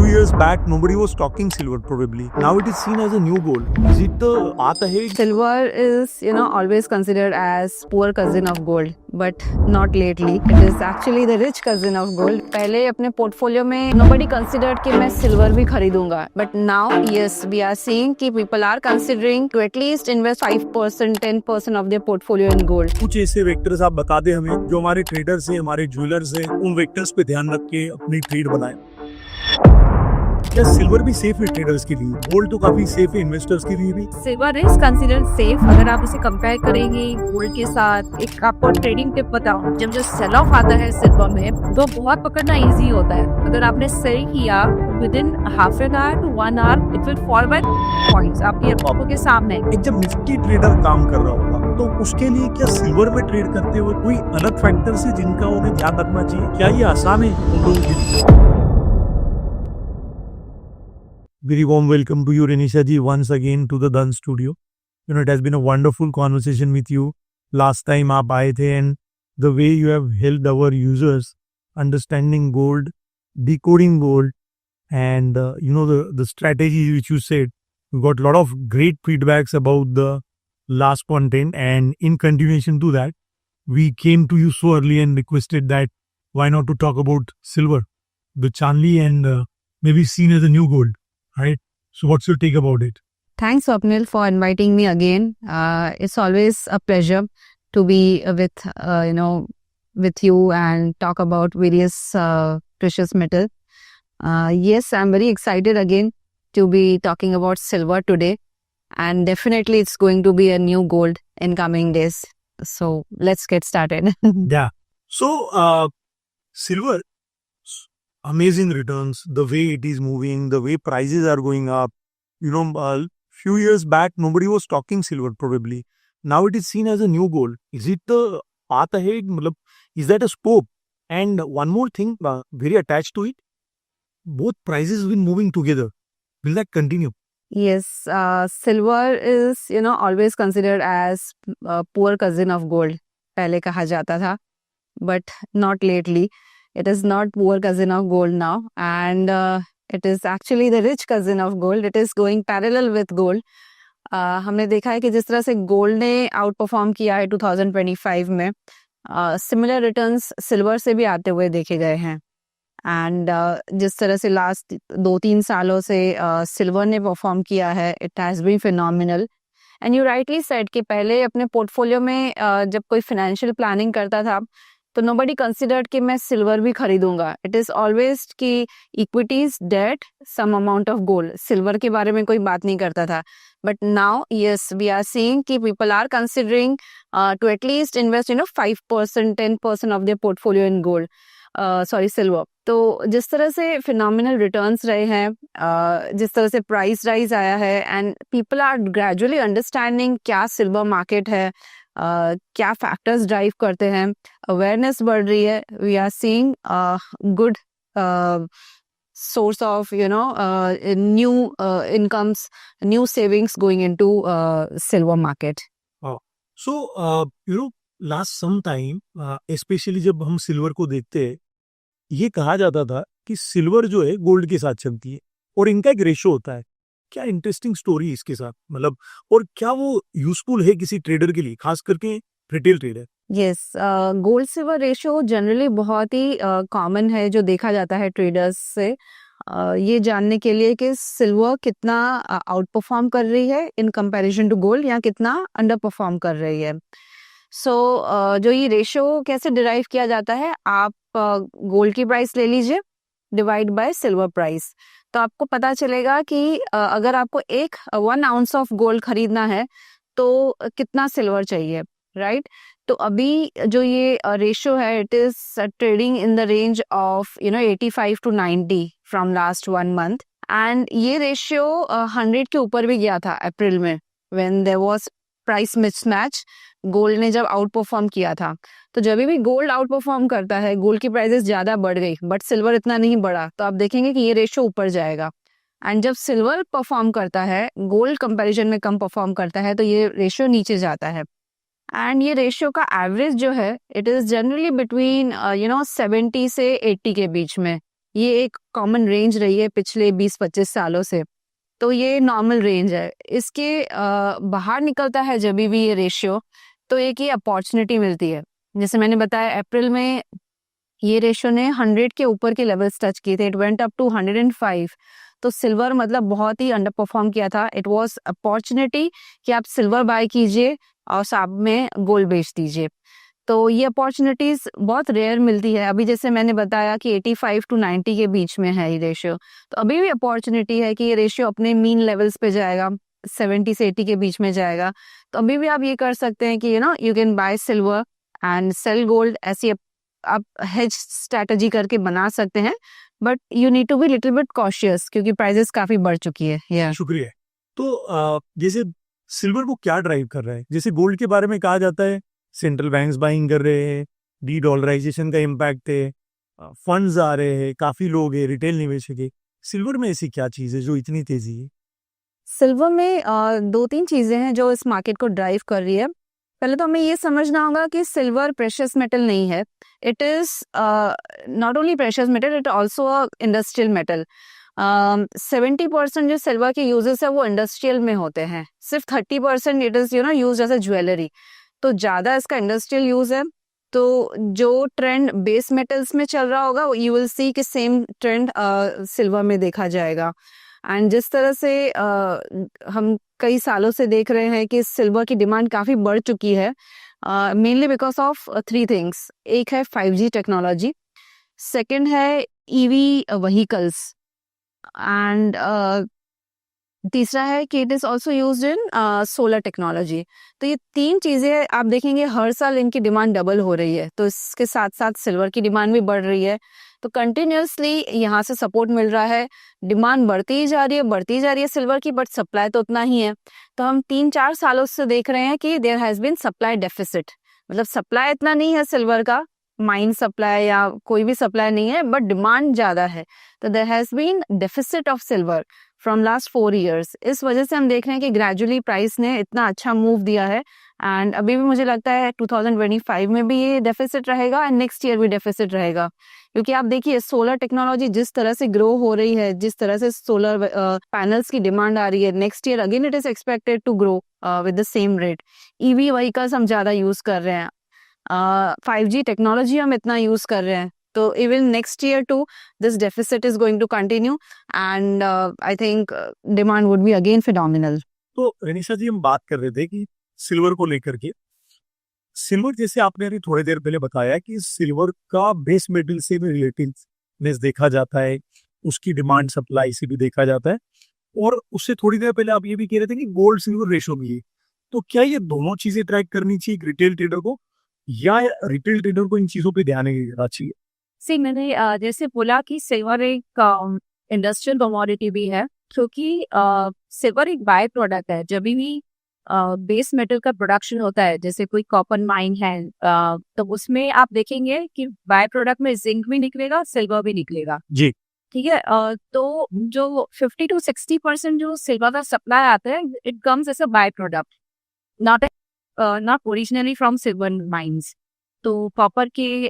Few years back, nobody was talking silver probably. Now it is seen as a new gold. Is it the path ahead? Silver is, always considered as poor cousin of gold, but not lately. It is actually the rich cousin of gold. पहले अपने portfolio में nobody considered कि मैं silver भी खरीदूंगा, but now yes, we are seeing कि people are considering to at least invest 5%, 10% of their portfolio in gold. कुछ ऐसे vectors आप बता दे हमें जो हमारे ट्रेडर्स हैं, हमारे ज्वेलर्स हैं, उन वेक्टर्स पे ध्यान रख के अपनी ट्रेड बनाए। क्या सिल्वर भी सेफ है ट्रेडर्स के लिए? गोल्ड तो काफी सेफ है इन्वेस्टर्स के लिए भी। सिल्वर इज कंसिडर्ड सेफ अगर आप उसे कंपेयर करेंगे गोल्ड के साथ। एक आपको ट्रेडिंग टिप बताऊं, जब जो सेल ऑफ आता है सिल्वर में तो बहुत पकड़ना इजी होता है। अगर आपने सेल किया within half an hour to 1 hour it will fall by points आपकी आंखों के सामने। एक जब निफ्टी ट्रेडर काम कर रहा होगा तो उसके लिए क्या सिल्वर में ट्रेड करते हुए कोई अलग फैक्टर्स है जिनका उन्हें ध्यान रखना चाहिए? क्या ये आसान है उन लोगों के लिए? Very warm welcome to you, Renisha ji, once again to the Dun Studio. It has been a wonderful conversation with you. Last time आप आए थे and the way you have helped our users understanding gold, decoding gold, and the strategies which you said. We got a lot of great feedbacks about the last content, and in continuation to that, we came to you so early and requested that why not to talk about silver, the Chandli, and maybe seen as a new gold. Right. So what's your take about it? Thanks, Swapnil, for inviting me again. It's always a pleasure to be with you and talk about various precious metals. Yes, I'm very excited again to be talking about silver today, and definitely it's going to be a new gold in coming days. So let's get started. Yeah. So silver, amazing returns, the way it is moving, the way prices are going up. Few years back, nobody was talking silver probably. Now it is seen as a new gold. Is it the path ahead? Is that a scope? And one more thing, very attached to it, both prices have been moving together. Will that continue? Yes, silver is, always considered as a poor cousin of gold. पहले कहा जाता था, but not lately. It is not poor cousin of gold now, and it is actually the rich cousin of gold. It is going parallel with gold. हमने देखा है कि जिस तरह से गोल्ड ने आउट परफॉर्म किया है 2025 में, सिमिलर रिटर्न्स सिल्वर से भी आते हुए देखे गए हैं। एंड जिस तरह से लास्ट 2-3 सालों से सिल्वर ने परफॉर्म किया है, it has been phenomenal. And you rightly said कि पहले अपने पोर्टफोलियो में जब कोई फाइनेंशियल प्लानिंग करता था तो नोबडी कंसिडर्ड कि मैं सिल्वर भी खरीदूंगा। इट इज ऑलवेज कि equities, debt, some amount of gold. Silver के बारे में कोई बात नहीं करता था। But now yes, we are seeing कि people are considering to at least invest 5%, 10% of their portfolio in gold, silver. तो जिस तरह से फिनोमिनल रिटर्न्स रहे हैं, जिस तरह से प्राइस राइज आया है, and people are gradually understanding क्या सिल्वर मार्केट है, क्या फैक्टर्स ड्राइव करते हैं, अवेयरनेस बढ़ रही है। We are seeing good source of new incomes, new savings going into silver market. So last some time, especially जब हम सिल्वर को देखते हैं, ये कहा जाता था कि सिल्वर जो है गोल्ड के साथ चलती है और इनका एक रेशो होता है। क्या इंटरेस्टिंग स्टोरी इसके साथ, और क्या वो यूजफुल है किसी ट्रेडर के लिए, खास करके retail trader? Yes, gold silver ratio generally बहुत ही कॉमन है जो देखा जाता है ट्रेडर्स से, ये जानने के लिए कि सिल्वर कितना आउट परफॉर्म कर रही है इन कंपैरिजन टू गोल्ड या कितना अंडर परफॉर्म कर रही है। सो जो ये रेशियो कैसे डिराइव किया जाता है, आप गोल्ड की प्राइस ले लीजिए डिवाइड बाय सिल्वर प्राइस, तो आपको पता चलेगा कि अगर आपको 1 ounce ऑफ गोल्ड खरीदना है तो कितना सिल्वर चाहिए, राइट? तो अभी जो ये रेशियो है, it is trading in the range of 85 to 90 from last 1 month, and ये रेशियो 100 के ऊपर भी गया था अप्रैल में, when there was price mismatch. Gold ने जब आउट परफॉर्म किया था, तो जब भी गोल्ड आउट परफॉर्म करता है, गोल्ड की प्राइसेस ज्यादा बढ़ गई बट सिल्वर इतना नहीं बढ़ा, तो आप देखेंगे कि ये रेशियो ऊपर जाएगा। एंड जब सिल्वर परफॉर्म करता है, गोल्ड कंपैरिजन में कम परफॉर्म करता है, तो ये रेशियो नीचे जाता है। एंड ये रेशियो का एवरेज जो है, इट इज जनरली बिटवीन 70 से 80 के बीच में ये एक कॉमन रेंज रही है पिछले 20-25 सालों से, तो ये नॉर्मल रेंज है। इसके बाहर निकलता है जब भी ये रेशियो, तो एक ये अपॉर्चुनिटी मिलती है। जैसे मैंने बताया अप्रैल में ये रेशियो ने 100 के ऊपर के लेवल्स टच किए थे, इट वेंट अप टू 105। तो सिल्वर मतलब बहुत ही अंडर परफॉर्म किया था। इट वाज अपॉर्चुनिटी कि आप सिल्वर बाय कीजिए और साथ में गोल्ड बेच दीजिए। तो ये अपॉर्चुनिटीज बहुत रेयर मिलती है। अभी जैसे मैंने बताया कि 85 टू 90 के बीच में है ये रेशियो, तो अभी भी अपॉर्चुनिटी है कि ये रेशियो अपने मीन लेवल्स पे जाएगा, 70 से 80 के बीच में जाएगा। तो अभी भी आप ये कर सकते हैं कि you can buy silver and sell gold. ऐसी आप हेज स्ट्रेटजी करके बना सकते हैं, but you need to be little bit cautious क्योंकि प्राइसेस काफी बढ़ चुकी है। या शुक्रिया। तो जैसे सिल्वर को क्या ड्राइव कर रहा है? जैसे गोल्ड के बारे में कहा जाता है सेंट्रल बैंक्स बाइंग कर रहे हैं, डी डॉलराइजेशन का इम्पैक्ट है, फंड्स आ रहे हैं, काफी लोग हैं, रिटेल निवेशक है। सिल्वर में ऐसी क्या चीज है जो इतनी तेजी है? सिल्वर में 2-3 चीजें हैं जो इस मार्केट को ड्राइव कर रही है। पहले तो हमें ये समझना होगा कि सिल्वर प्रेशियस मेटल नहीं है। It is not only precious metal, it also a industrial metal. 70% जो सिल्वर के यूजेस है वो इंडस्ट्रियल में होते हैं, सिर्फ 30% it is use as a jewellery. तो ज्यादा इसका इंडस्ट्रियल यूज है। तो जो ट्रेंड बेस मेटल्स में चल रहा होगा यू विल सी कि सेम ट्रेंड सिल्वर में देखा जाएगा। एंड जिस तरह से हम कई सालों से देख रहे हैं कि सिल्वर की डिमांड काफी बढ़ चुकी है, मेनली बिकॉज ऑफ 3 थिंग्स। एक है 5G टेक्नोलॉजी, सेकंड है ईवी व्हीकल्स, एंड तीसरा है कि it is also used in solar technology. तो ये 3 चीजें आप देखेंगे हर साल इनकी डिमांड डबल हो रही है, तो इसके साथ साथ सिल्वर की डिमांड भी बढ़ रही है। तो कंटिन्यूअसली यहाँ से सपोर्ट मिल रहा है, डिमांड बढ़ती ही जा रही है सिल्वर की, बट सप्लाई तो उतना ही है। तो हम 3-4 सालों से देख रहे हैं कि there has been supply deficit, मतलब सप्लाई इतना नहीं है सिल्वर का, माइन सप्लाई या कोई भी सप्लाई नहीं है, बट डिमांड ज्यादा है। तो there has been deficit of silver from last 4 years. इस वजह से हम देख रहे हैं कि ग्रेजुअली प्राइस ने इतना अच्छा मूव दिया है, एंड अभी भी मुझे लगता है 2025 में भी ये डेफिसिट रहेगा एंड नेक्स्ट ईयर भी डेफिसिट रहेगा। क्योंकि आप देखिए सोलर टेक्नोलॉजी जिस तरह से ग्रो हो रही है, जिस तरह से सोलर पैनल्स की डिमांड आ रही है, next year again it is expected to grow with the same rate. EV vehicles हम ज्यादा यूज कर रहे हैं, 5G टेक्नोलॉजी हम इतना यूज कर रहे हैं, तो even next year too this deficit is going to continue, and I think demand would be again phenomenal. तो रनीशा जी, हम बात कर रहे थे कि सिल्वर को लेकर के, सिल्वर जैसे आपने अभी थोड़ी देर पहले बताया कि सिल्वर का बेस मेटल से भी रिलेटिवनेस देखा जाता है, उसकी डिमांड सप्लाई से भी देखा जाता है, और उससे थोड़ी देर पहले आप ये भी कह रहे थे कि गोल्ड सिल्वर रेशो भी है। तो क्या ये दोनों चीजें ट्रैक करनी चाहिए रिटेल ट्रेडर को, या रिटेल ट्रेडर को इन चीजों पे ध्यान नहीं देना चाहिए? सी मैंने जैसे बोला कि सिल्वर एक इंडस्ट्रियल कमोडिटी भी है, क्योंकि सिल्वर एक बाय प्रोडक्ट है। जब भी बेस मेटल का प्रोडक्शन होता है, जैसे कोई कॉपर माइन है, तो उसमें आप देखेंगे कि बाय प्रोडक्ट में जिंक भी निकलेगा, सिल्वर भी निकलेगा। जी, ठीक है। तो जो 50 to 60% जो सिल्वर का सप्लाई आता है, it comes as a by product, not originally from silver mines. तो कॉपर के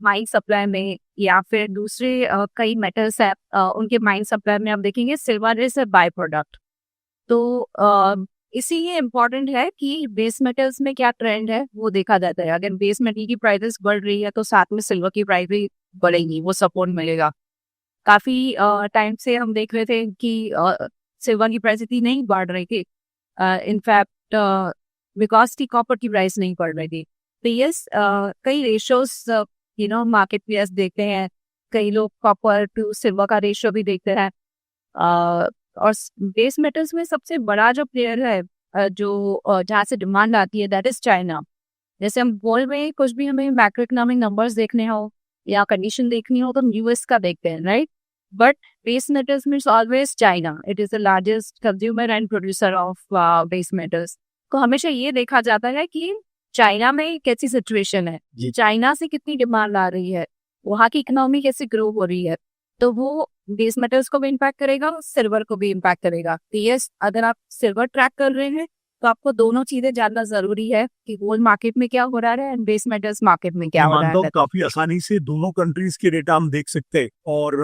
माइन सप्लाई में या फिर दूसरे कई मेटल्स है, उनके माइन सप्लाई में आप देखेंगे silver is a by product. तो इसीलिए इम्पोर्टेंट है कि बेस मेटल्स में क्या ट्रेंड है वो देखा जाता है। अगर बेस मेटल की प्राइसेस बढ़ रही है तो साथ में सिल्वर की प्राइस भी बढ़ेगी, वो सपोर्ट मिलेगा। काफी टाइम से हम देख रहे थे कि सिल्वर की प्राइस इतनी नहीं बढ़ रही थी, इनफैक्ट बिकॉज की कॉपर की प्राइस नहीं बढ़ रही थी। तो यस, कई रेशियोज मार्केट प्लेयर्स देखते हैं, कई लोग कॉपर टू सिल्वर का रेशियो भी देखते हैं। और बेस मेटल्स में सबसे बड़ा जो प्लेयर है, जो जहाँ से डिमांड आती है, दैट इज चाइना। जैसे हम बोल रहे हैं, कुछ भी हमें मैक्रो इकोनॉमिक नंबर्स देखने हो या कंडीशन देखनी हो तो हम यूएस का देखते हैं, right? But base metals means always China. It is the largest consumer and producer of base metals. तो हमेशा ये देखा जाता है कि चाइना में कैसी सिचुएशन है, चाइना से कितनी डिमांड आ रही है, वहाँ की इकोनॉमी कैसे ग्रो हो रही है, तो वो बेस मेटल्स को भी इम्पैक्ट करेगा, सिल्वर को भी इम्पैक्ट करेगा। तो यस, अगर आप सिल्वर ट्रैक कर रहे हैं तो आपको दोनों चीजें जानना जरूरी है कि गोल्ड मार्केट में क्या हो रहा है एंड बेस मेटल्स मार्केट में क्या हो रहा मानता हूँ है। काफी आसानी से दोनों कंट्रीज के डेटा हम देख सकते हैं और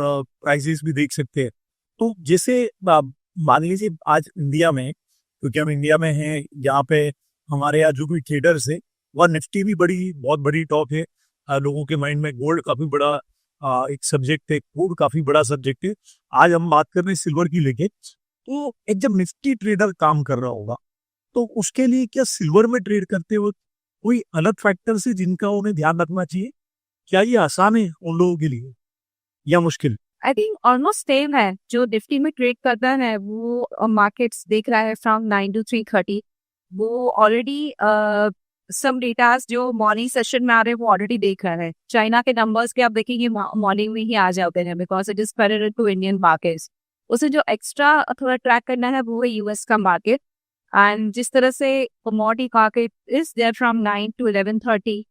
प्राइसेस भी देख सकते हैं। तो जैसे मान लीजिए आज इंडिया में, क्योंकि हम इंडिया में हैं, यहाँ पे हमारे यहाँ जो भी ट्रेडर्स है वह निफ्टी भी बहुत बड़ी टॉप है। लोगों के माइंड में गोल्ड काफी बड़ा एक सब्जेक्ट है, गोल्ड काफी बड़ा सब्जेक्ट है। आज हम बात कर रहे हैं सिल्वर की लेके। तो एक जब निफ्टी ट्रेडर काम कर रहा होगा तो उसके लिए क्या सिल्वर में ट्रेड करते वक्त कोई अलग फैक्टर्स है जिनका उन्हें ध्यान रखना चाहिए? क्या ये आसान है उन लोगों के लिए या मुश्किल? आई थिंक ऑलमोस्ट सेम है। जो निफ्टी में ट्रेड करता है वो मार्केट्स देख रहा है फ्रॉम 9 to 3:30। वो ऑलरेडी सम डेटास जो मॉर्निंग सेशन में आ रहे हैं वो ऑलरेडी देख रहा है। चाइना के नंबर्स के आप देखेंगे मॉर्निंग में ही आ जाते हैं because it is parallel to Indian markets. उसे जो एक्स्ट्रा थोड़ा ट्रैक करना है वो है यूएस का मार्केट। एंड जिस तरह से commodity market is there from 9 to 11:30,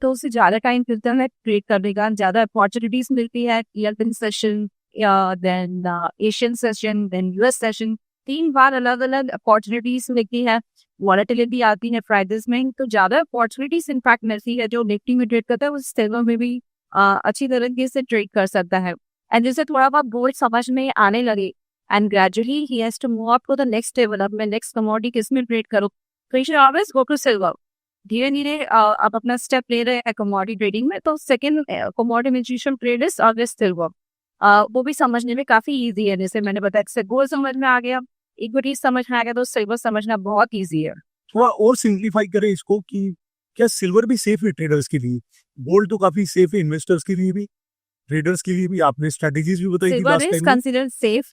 तो उसे ज़्यादा टाइम मिलता है ट्रेड करने का, ज़्यादा अपॉर्चुनिटीज मिलती है। European session, then Asian session, then US session, 3 बार अलग अलग अपॉर्चुनिटीज मिलती है। वॉलेटिलिटी आती है प्राइसेस में, तो ज़्यादा अपॉर्चुनिटीज इनफैक्ट मिलती है। जो निफ्टी में ट्रेड करता है वो सिल्वर में भी अच्छी तरीके से ट्रेड कर सकता है। एंड जैसे थोड़ा बहुत गोल्ड समझ में आने लगे एंड ग्रेजुअली ही has to move up to the next level. अब मैं नेक्स्ट कमोडिटी किस में ट्रेड करूँ, तो you should always go to silver. धीरे धीरे आप अपना स्टेप ले रहे हैं कमोडिटी ट्रेडिंग में, तो second commodity mutual trade is always silver. वो भी समझने में काफी इजी है। जैसे मैंने बताया, जैसे गोल्ड समझ में आ गया, इक्विटी समझ में आ गया, तो सिल्वर समझना बहुत इजी है। थोड़ा और सिंप्लीफाई करें इसको कि क्या सिल्वर भी सेफ है ट्रेडर्स के लिए? गोल्ड तो काफी सेफ है इन्वेस्टर्स के लिए भी, ट्रेडर्स के लिए भी। आपने स्ट्रेटेजीज भी बताई थी सिल्वर लास्ट इज टाइम में। Considered safe.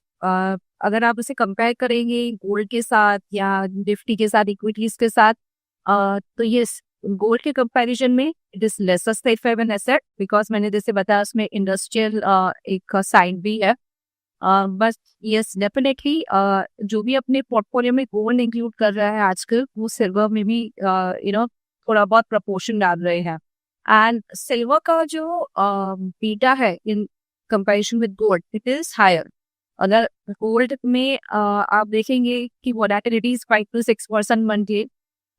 अगर आप उसे कंपेयर करेंगे गोल्ड के साथ या निफ्टी के साथ, इक्विटीज के साथ, तो ये गोल्ड के कंपैरिजन में it is lesser safe an asset because मैंने जैसे बताया उसमें इंडस्ट्रियल एक साइड भी है। बस यस डेफिनेटली जो भी अपने पोर्टफोलियो में गोल्ड इंक्लूड कर रहा है आजकल, वो सिल्वर में भी थोड़ा बहुत प्रपोर्शन डाल रहे हैं। एंड सिल्वर का जो बीटा है in comparison with gold, it is higher. अगर गोल्ड में आप देखेंगे कि वोलेटिलिटी इज 5 to 6% मंथली,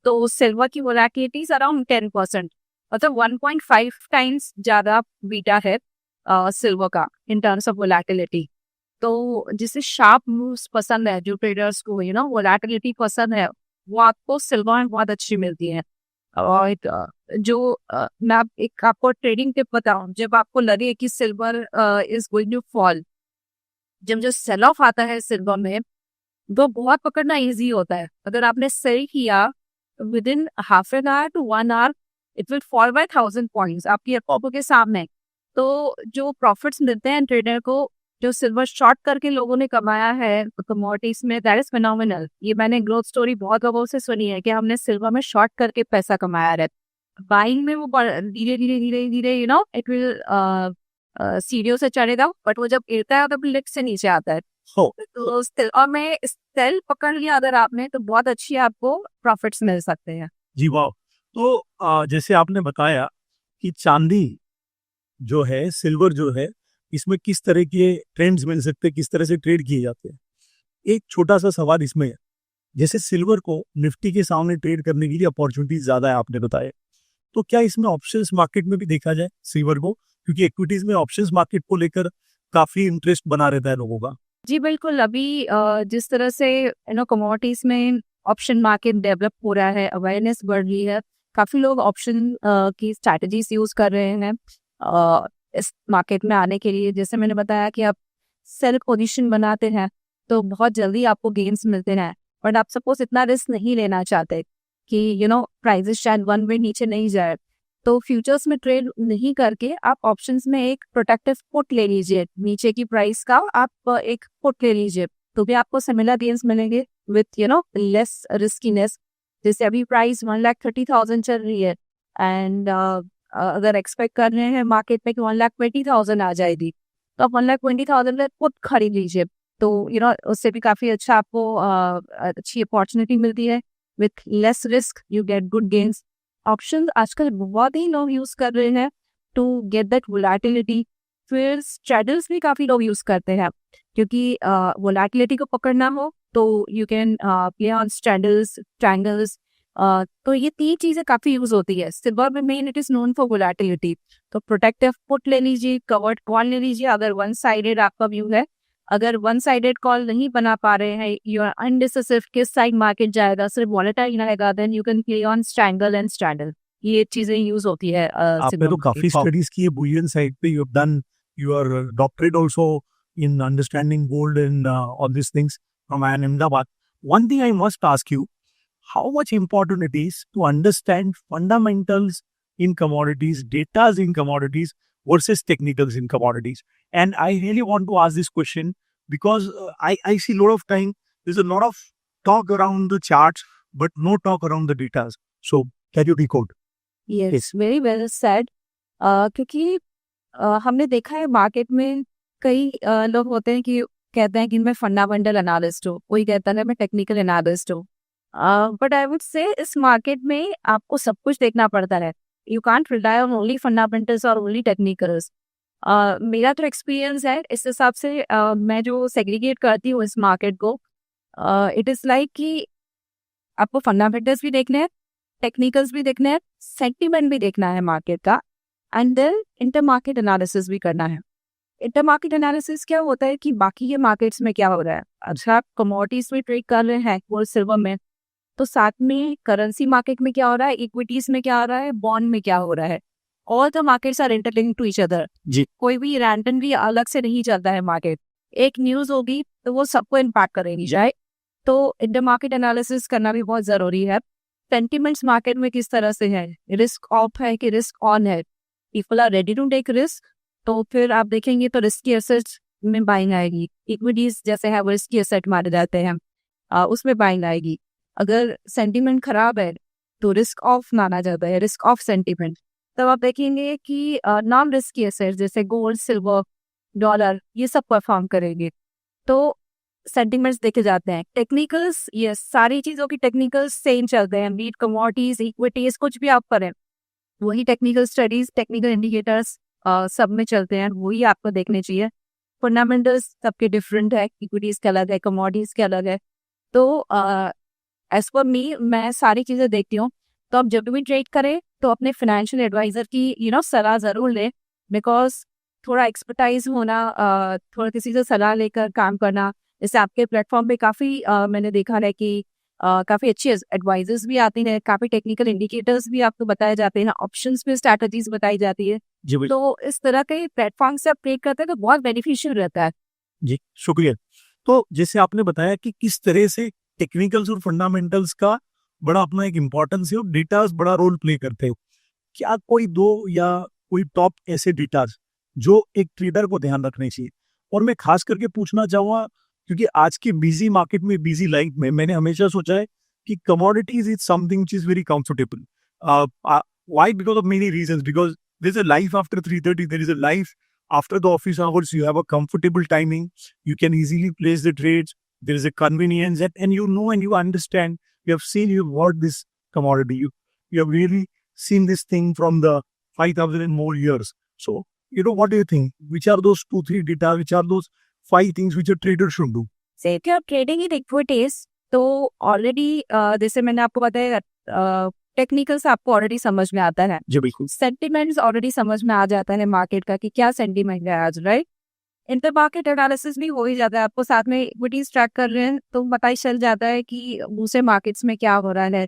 तो सिल्वर की वोलेटिलिटी अराउंड 10%, मतलब 1.5 टाइम्स ज्यादा बीटा है सिल्वर का इन टर्म्स ऑफ वोलेटिलिटी। तो जिसे शार्प मूव्स पसंद है, जो ट्रेडर्स को वोलेटिलिटी पसंद है, वो आपको सिल्वर में बहुत अच्छी मिलती है। और मैं एक आपको ट्रेडिंग टिप बताऊं, जब आपको लगे कि silver is going to fall, जब जो सेल ऑफ आता है सिल्वर में, वो बहुत पकड़ना इजी होता है। अगर आपने सेल किया within half an hour to 1 hour, it will fall by 1000 points आपकी आंखों के सामने। तो जो प्रॉफिट्स मिलते हैं ट्रेडर को, जो सिल्वर शॉर्ट करके लोगों ने कमाया है कमोडिटीज में, दैट इज फिनोमिनल। ये मैंने ग्रोथ स्टोरी बहुत लोगों से सुनी है कि हमने सिल्वर में शॉर्ट करके पैसा कमाया है। बाइंग में वो धीरे धीरे धीरे धीरे इट विल सीढ़ियों से चढ़ेगा, बट वो जब गिरता है तो लिफ्ट से नीचे आता है। तो सिल्वर में सेल पकड़ लिया अगर आपने, तो बहुत अच्छी आपको प्रॉफिट्स मिल सकते हैं। जी वाह। तो जैसे आपने बताया कि चांदी जो है, सिल्वर जो है, इसमें किस तरह के ट्रेंड्स मिल सकते हैं, किस तरह से ट्रेड किए जाते हैं। एक छोटा सा सवाल इसमें है, जैसे सिल्वर को निफ्टी के सामने ट्रेड करने के लिए अपॉर्चुनिटी ज्यादा है आपने बताया, तो क्या इसमें ऑप्शंस मार्केट में भी देखा जाए सिल्वर को? क्योंकि इक्विटीज में ऑप्शंस मार्केट को लेकर काफी इंटरेस्ट बना रहता है लोगों का। जी बिल्कुल। अभी जिस तरह से कमोडिटीज में ऑप्शन मार्केट डेवलप हो रहा है, अवेयरनेस बढ़ रही है, काफी लोग ऑप्शन की स्ट्रैटेजीज यूज कर रहे हैं इस मार्केट में आने के लिए। जैसे मैंने बताया कि आप सेल पोजीशन बनाते हैं तो बहुत जल्दी आपको गेन्स मिलते हैं, बट आप सपोज इतना रिस्क नहीं लेना चाहते कि प्राइसेस शायद 1 वे नीचे नहीं जाए, तो फ्यूचर्स में ट्रेड नहीं करके आप ऑप्शंस में एक प्रोटेक्टिव पुट ले लीजिए। नीचे की प्राइस का आप एक पुट ले लीजिए, तो भी आपको सिमिलर गेन्स मिलेंगे विथ लेस रिस्कीनेस। जैसे अभी प्राइस 1,30,000 चल रही है एंड अगर एक्सपेक्ट कर रहे हैं मार्केट में कि 1,20,000 आ जाएगी, तो आप 1,20,000 में पुट खरीद लीजिए। तो उससे भी काफी अच्छा आपको अच्छी अपॉर्चुनिटी मिलती है। With less risk you get good gains. Option आजकल बहुत ही लोग यूज कर रहे हैं टू गेट दैट वोलेटिलिटी। फिर स्ट्रैडल्स भी काफी लोग यूज करते हैं, क्योंकि वोलेटिलिटी को पकड़ना हो तो you can play on strangles, triangles. तो ये 3 चीज़ें काफ़ी यूज़ होती है। सिल्वर में main it is known for volatility. तो प्रोटेक्टिव पुट ले लीजिए, कवर्ड कॉल ले लीजिए अगर वन साइडेड आपका व्यू है। अगर वन साइडेड कॉल नहीं बना पा रहे हैं, यू आर अनडिसिसिव किस साइड मार्केट जाएगा, सिर्फ वोलेटाइल रहेगा, then you can play on strangle and straddle. ये चीज़ें यूज़ होती है आपने सिल्वर तो में। काफी स्टडीज की है बुलियन साइड पे, you have done your doctorate also in understanding gold and all this things from IIM Ahmedabad. One thing I must ask you, how much important it is to understand fundamentals in commodities, datas in commodities versus technicals in commodities. And I really want to ask this question because I see a lot of time there's a lot of talk around the charts, but no talk around the datas. So can you decode? Yes, very well said. क्योंकि हमने देखा है market में कई लोग होते हैं कि कहते हैं कि मैं फंडामेंटल एनालिस्ट हूँ, कोई कहता है मैं टेक्निकल एनालिस्ट हूँ। बट आई वुड से इस मार्केट में आपको सब कुछ देखना पड़ता है। You can't rely on only fundamentals और ओनली टेक्निकल्स। मेरा तो एक्सपीरियंस है इस हिसाब से, मैं जो सेग्रीगेट करती हूँ इस मार्केट को, इट इज़ लाइक कि आपको फंडामेंटल्स भी देखने हैं, टेक्निकल्स भी देखने हैं, सेंटीमेंट भी देखना है मार्केट का, and then inter market analysis भी करना है। इंटर मार्केट एनालिसिस क्या होता है कि बाकी के मार्केट्स में क्या हो रहा है। अच्छा, आप कमोडिटीज में ट्रेड कर रहे हैं गोल्ड सिल्वर में, तो साथ में करेंसी मार्केट में क्या हो रहा है, इक्विटीज में क्या हो रहा है, बॉन्ड में क्या हो रहा है। All the markets are interlinked to each other. जी। कोई भी रैंडमली अलग से नहीं चलता है मार्केट। एक न्यूज होगी तो वो सबको इम्पैक्ट करेगी, राइट। तो इंटर मार्केट एनालिसिस करना भी बहुत जरूरी है। सेंटिमेंट्स मार्केट में किस तरह से है, रिस्क ऑफ है कि रिस्क ऑन है, people are ready to take risk, तो फिर आप देखेंगे तो रिस्की एसेट्स में बाइंग आएगी। इक्विटीज जैसे है वो रिस्की एसेट माने जाते हैं, उसमें बाइंग आएगी। अगर सेंटीमेंट खराब है तो रिस्क ऑफ माना जाता है, रिस्क ऑफ सेंटीमेंट। तब आप देखेंगे कि नॉन रिस्की एसेट्स जैसे गोल्ड, सिल्वर, डॉलर, ये सब परफॉर्म करेंगे। तो सेंटिमेंट्स देखे जाते हैं। टेक्निकल्स, ये सारी चीज़ों की टेक्निकल्स सेम चलते हैं, बीट कमोडिटीज, इक्विटीज, कुछ भी आप करें वही टेक्निकल स्टडीज, टेक्निकल इंडिकेटर्स सब में चलते हैं, वही आपको देखने चाहिए। फंडामेंटल्स सबके डिफरेंट है, इक्विटीज के अलग है, कमोडिटीज के अलग है। तो एज पर मी, मैं सारी चीज़ें देखती हूँ। तो आप जब भी ट्रेड करें तो अपने फाइनेंशियल एडवाइजर की सलाह ज़रूर लें, बिकॉज थोड़ा एक्सपर्टाइज होना, थोड़ा किसी से सलाह लेकर काम करना। जैसे आपके प्लेटफॉर्म पे काफ़ी मैंने देखा है कि काफ़ी अच्छी एडवाइजर्स भी आती हैं, काफ़ी टेक्निकल इंडिकेटर्स भी आपको बताए जाते हैं, ऑप्शंस में स्ट्रैटेजीज बताई जाती है। जी बिल्कुल। तो इस तरह के प्लेटफॉर्म से आप ट्रेड करते हैं तो बहुत बेनिफिशियल रहता है। जी शुक्रिया। तो जैसे आपने बताया कि किस तरह से टेक्निकल्स और फंडामेंटल्स का बड़ा अपना एक इम्पोर्टेंस है और डेटास बड़ा रोल प्ले करते हो, क्या कोई दो या कोई टॉप ऐसे डेटास जो एक ट्रेडर को ध्यान रखने चाहिए? और मैं खास करके पूछना चाहूँगा क्योंकि आज की बिजी मार्केट में, बिजी लाइफ में मैंने हमेशा सोचा है कि commodities is something which is very comfortable. Why? Because of many reasons. Because there is a life after 3:30, there is a life after the office hours. You have a comfortable timing, you can easily place the trades, there is a convenience, and you know and you understand, you have seen, you've worked this commodity, you have really seen this thing from the 5,000 and more years. So what do you think, which are those 2-3 data, which are those 5 things which a trader should do? से कि आप trading in equities तो already, जैसे मैंने आपको बताया, technicals आपको already समझ में आता है, जी बिल्कुल। सेंटिमेंट्स ऑलरेडी समझ में आ जाता है मार्केट का कि क्या सेंटिमेंट है आज, राइट। इंटर मार्केट एनालिसिस भी हो ही जाता है, आपको साथ में इक्विटीज ट्रैक कर रहे हैं तो पता ही चल जाता है कि दूसरे मार्केट्स में क्या हो रहा है,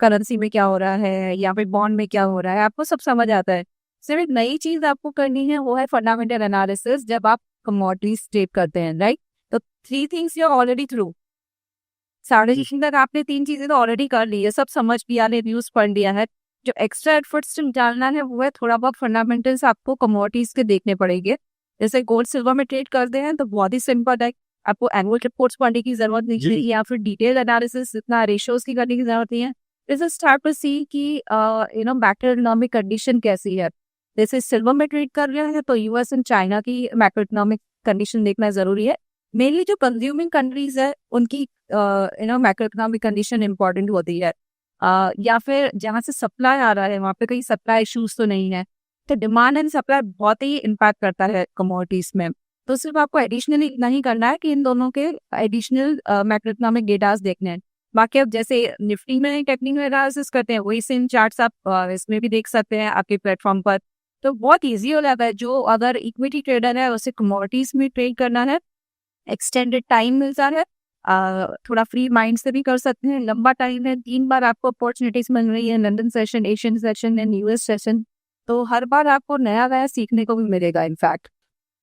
करेंसी में क्या हो रहा है या फिर बॉन्ड में क्या हो रहा है, आपको सब समझ आता है। सिर्फ एक नई चीज आपको करनी है, वो है फंडामेंटल एनालिसिस जब आप कमोडिटीज ट्रेड करते हैं, राइट। तो 3 things you are already through. 6:30 तक आपने 3 चीजें तो ऑलरेडी कर ली है, सब समझ लिया है, न्यूज पढ़ लिया है। जो एक्स्ट्रा एफर्ट्स डालना है वो है थोड़ा बहुत फंडामेंटल्स आपको कमोडिटीज के देखने पड़ेंगे। जैसे गोल्ड सिल्वर में ट्रेड करते हैं तो बहुत ही सिंपल है, आपको एनुअल रिपोर्ट्स पढ़ने की जरूरत नहीं है या फिर डिटेल एनालिसिस इतना रेशियोज की करने की जरूरत नहीं है। जैसे स्टार्ट टू सी कि मैक्रो इकोनॉमिक कंडीशन कैसी है। जैसे सिल्वर में ट्रेड कर रहे हैं तो यूएस एंड चाइना की मैक्रो इकोनॉमिक कंडीशन देखना जरूरी है। मेनली जो कंज्यूमिंग कंट्रीज है उनकी मैक्रो इकोनॉमिक कंडीशन इंपॉर्टेंट होती है, या फिर जहाँ से सप्लाई आ रहा है वहाँ पे कहीं सप्लाई इश्यूज तो नहीं है। तो डिमांड एंड सप्लाई बहुत ही इम्पैक्ट करता है कमोडिटीज में। तो सिर्फ आपको एडिशनली इतना ही करना है कि इन दोनों के एडिशनल मैक्रोइकोनॉमिक डेटास देखने हैं। बाकी आप जैसे निफ्टी में टेक्निकल एनालिसिस करते हैं वही सेम चार्ट्स आप इसमें भी देख सकते हैं आपके प्लेटफॉर्म पर। तो बहुत ईजी हो जाता है। जो अगर इक्विटी ट्रेडर है उसे कमोडिटीज में ट्रेड करना है, एक्सटेंडेड टाइम मिलता है, थोड़ा फ्री माइंड से भी कर सकते हैं। लंबा टाइम है, 3 बार आपको अपॉर्चुनिटीज मिल रही है, London session, Asian session and US session. तो हर बार आपको नया नया सीखने को भी मिलेगा इनफैक्ट।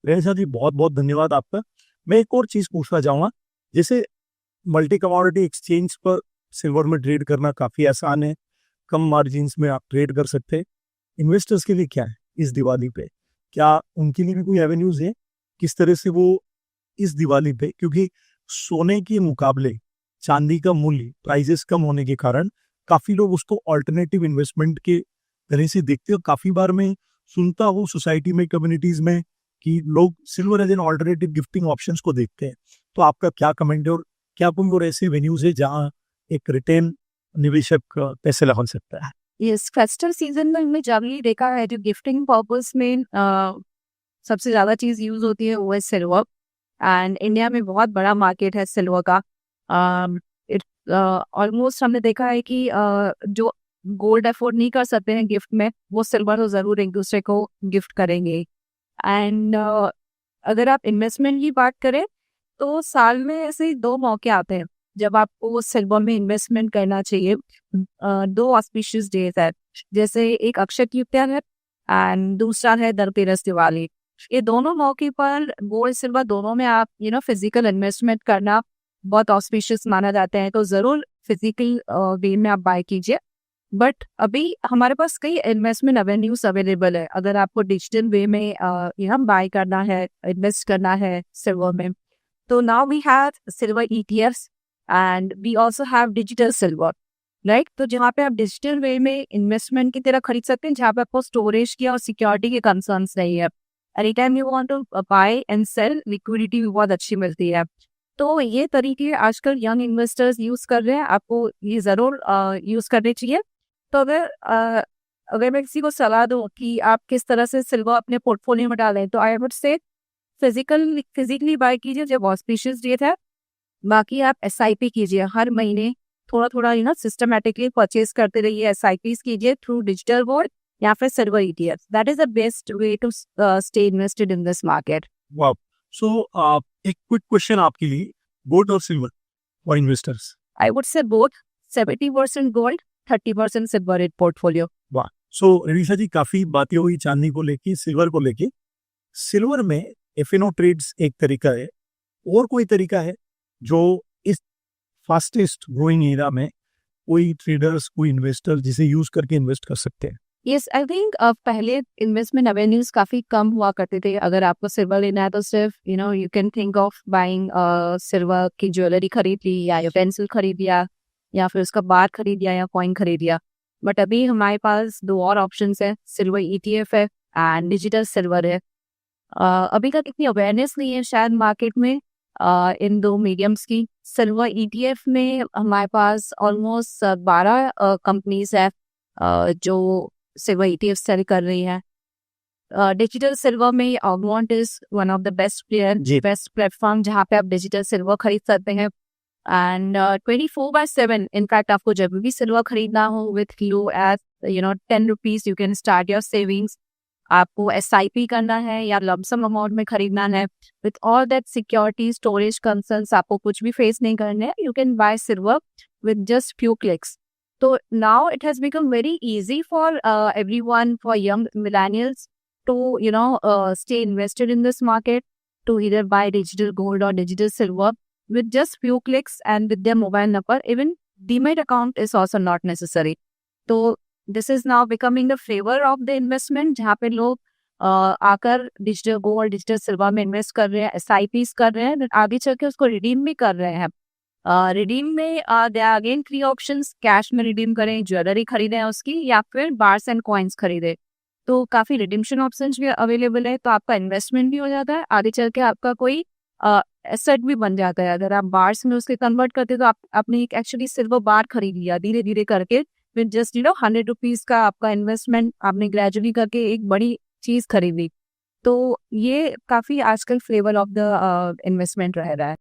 रेणुका जी बहुत बहुत धन्यवाद आपका। मैं एक और चीज पूछना चाहूंगा, जैसे मल्टी कमोडिटी एक्सचेंज पर सिल्वर में ट्रेड करना काफी आसान है, कम मार्जिन में आप ट्रेड कर सकते हैं। इन्वेस्टर्स के लिए क्या है इस दिवाली पे, क्या उनके लिए भी कोई एवेन्यूज है, किस तरह से वो इस दिवाली पे, क्योंकि सोने के मुकाबले चांदी का मूल्य प्राइजेस कम होने के कारण काफी लोग उसको ऑल्टरनेटिव इन्वेस्टमेंट के तरह से देखते हैं। काफी बार मैं सुनता हूँ सोसाइटी में, कम्युनिटीज में, कि लोग silver as an alternative gifting options को देखते हैं। तो आपका क्या कमेंट है, और क्या कोई और ऐसे वेन्यूज है जहाँ एक रिटेल निवेशक पैसे लगा सकता है? इस फेस्टिवल सीजन में हमने जनरली देखा है जो गिफ्टिंग पर्पस में सबसे ज्यादा चीज यूज होती है वो है सिल्वर। एंड इंडिया में बहुत बड़ा मार्केट है सिल्वर का। ऑलमोस्ट हमने देखा है कि जो गोल्ड अफोर्ड नहीं कर सकते हैं गिफ्ट में, वो सिल्वर तो जरूर एक दूसरे को गिफ्ट करेंगे। एंड अगर आप इन्वेस्टमेंट की बात करें तो साल में ऐसे 2 मौके आते हैं जब आपको सिल्वर में इन्वेस्टमेंट करना चाहिए। 2 ऑस्पिशियस डेज है, जैसे एक अक्षय तृतीया है एंड दूसरा है धनतेरस, दिवाली। ये दोनों मौके पर गोल्ड सिल्वर दोनों में आप फिजिकल इन्वेस्टमेंट करना बहुत ऑस्पिशियस माना जाता है। तो जरूर फिजिकल वे में आप बाय कीजिए। बट अभी हमारे पास कई इन्वेस्टमेंट एवेन्यूज अवेलेबल है। अगर आपको डिजिटल वे में बाय करना है, इन्वेस्ट करना है सिल्वर में, तो now we have silver ETFs and we also have digital silver, right. तो जहाँ पे आप डिजिटल वे में इन्वेस्टमेंट की तरह खरीद सकते हैं, जहाँ पे आपको स्टोरेज की और सिक्योरिटी के कंसर्न्स नहीं है। Any time you want to buy and sell, liquidity भी बहुत अच्छी मिलती है। तो ये तरीके आजकल यंग इन्वेस्टर्स यूज कर रहे हैं, आपको ये जरूर यूज करने चाहिए। तो अगर मैं किसी को सलाह दूं कि आप किस तरह से सिल्वर अपने पोर्टफोलियो में डालें, तो I would say physically buy कीजिए जब ऑस्पिशियस डेट है। बाकी आप SIP कीजिए, हर महीने थोड़ा थोड़ा सिस्टमेटिकली परचेज करते रहिए। SIPs कीजिए थ्रू डिजिटल गोल्ड या फिर silver ETFs। That is the best way to stay invested in this market. वाह। सो एक क्विक क्वेश्चन आपके लिए, गोल्ड और silver for investors? I would say both, 70% gold, 30% silver in portfolio. वाह। So Renuka ji, काफी बातें हुई चांदी को लेके, सिल्वर को लेके। सिल्वर में FNO ट्रेड्स एक तरीका है, और कोई तरीका है जो इस फास्टेस्ट ग्रोइंग एरा में कोई ट्रेडर्स, कोई इन्वेस्टर जिसे यूज करके इन्वेस्ट कर सकते हैं? यस, आई थिंक पहले इन्वेस्टमेंट एवेन्यूज काफी कम हुआ करते थे। अगर आपको सिल्वर लेना है तो सिर्फ you can think of buying silver की ज्वेलरी खरीद ली, या पेंसिल खरीद लिया, या फिर उसका बार खरीद लिया, या कॉइन खरीद लिया। बट अभी हमारे पास 2 और ऑप्शंस है, सिल्वर ETF है एंड डिजिटल सिल्वर है। अभी तक इतनी अवेयरनेस नहीं है शायद मार्केट में इन 2 मीडियम्स की। सिल्वर ETF में हमारे पास ऑलमोस्ट 12 कंपनीज है जो सिल्वर ETF सेल कर रही है। डिजिटल सिल्वर में Augmont is one of the best player, best platform जहाँ पे आप डिजिटल सिल्वर खरीद सकते हैं। एंड 24/7 इनफैक्ट आपको जब भी सिल्वर खरीदना हो with low as 10 rupees you can start your savings. आपको SIP करना है या लमसम अमाउंट में खरीदना है, with all that security, storage concerns, आपको कुछ भी फेस नहीं करने, you can buy silver with just few clicks. So now it has become very easy for everyone, for young millennials to stay invested in this market, to either buy digital gold or digital silver with just few clicks and with their mobile number. Even Demat account is also not necessary. So this is now becoming the favor of the investment, जहाँ पे लोग आकर digital gold, digital silver में invest कर रहे हैं, SIPs कर रहे हैं, आगे चल के उसको रिडीम भी कर रहे हैं। रिडीम में they are again 3 options, cash में रिडीम करें, ज्वेलरी खरीदें उसकी, या फिर बार्स एंड कॉइन्स खरीदें। तो काफ़ी रिडीम्शन ऑप्शंस भी अवेलेबल है। तो आपका इन्वेस्टमेंट भी हो जाता है, आगे चल के आपका कोई एसेट भी बन जाता है। अगर आप बार्स में उसके कन्वर्ट करते तो आपने एक एक्चुअली सिल्वर बार खरीद लिया धीरे धीरे करके, विद जस्ट 100 रुपीज़ का आपका इन्वेस्टमेंट आपने ग्रेजुअली करके एक बड़ी चीज़ खरीदी। तो ये काफी आजकल फ्लेवर ऑफ द इन्वेस्टमेंट रह रहा है।